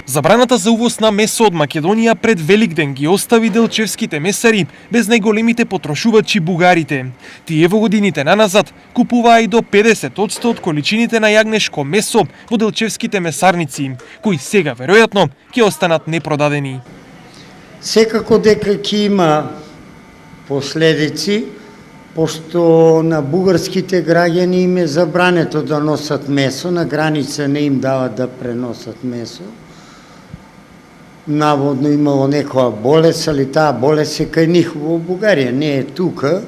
Забраната за увоз на месо од Македонија пред Великден ги остави делчевските месари без најголемите потрошувачи бугарите. Тие во годините наназад купуваа и до 50% од количините на јагнешко месо во делчевските месарници, кои сега веројатно ќе останат непродадени. Секако дека ќе има последици, пошто на бугарските граѓани им е забрането да носат месо, на граница не им дават да преносат месо. Наводно имало некоја болест, али таа болест е кај нив во Бугарија, не е тука,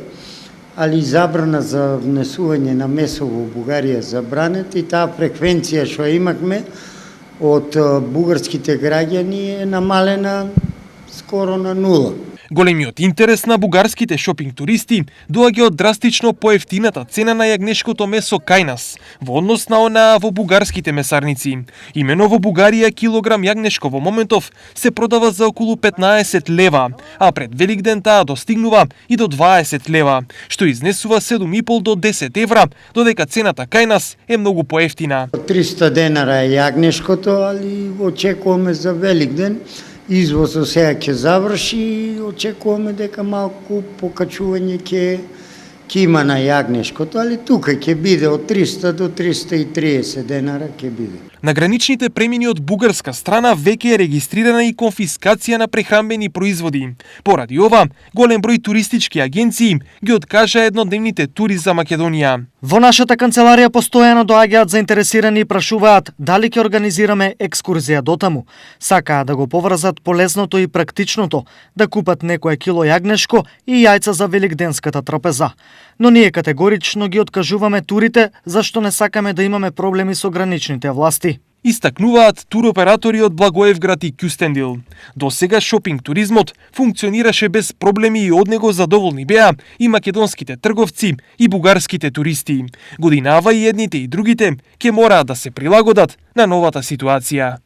али забрана за внесување на месо во Бугарија забранета и таа фреквенција што имавме од бугарските граѓани е намалена скоро на нула. Големиот интерес на бугарските шопинг туристи доаѓа од драстично поевтината цена на јагнешкото месо кај нас, во однос на онаа во бугарските месарници. Имено во Бугарија килограм јагнешко во моментов се продава за околу 15 лева, а пред Великден таа достигнува и до 20 лева, што изнесува 7,5 до 10 евра, додека цената кај нас е многу поевтина. 300 денара е јагнешкото, али очекуваме за Великден. Извозот сега ќе заврши и очекуваме дека малку покачување ќе има на јагнешкото, али тука ќе биде од 300 до 330 денара ќе биде. На граничните премини од бугарска страна веќе е регистрирана и конфискација на прехранбени производи. Поради ова, голем број туристички агенции ги откажа еднодневните тури за Македонија. Во нашата канцеларија постојано доаѓаат заинтересирани и прашуваат дали ќе организираме екскурзија дотаму. Сакаат да го поврзат полезното и практичното, да купат некое кило јагнешко и јајца за великденската трапеза. Но ние категорично ги откажуваме турите, зашто не сакаме да имаме проблеми со граничните власти. Истакнуваат туроператори од Благоевград и Кюстендил. До сега шопинг туризмот функционираше без проблеми и од него задоволни беа и македонските трговци и бугарските туристи. Годинава и едните и другите ќе мораат да се прилагодат на новата ситуација.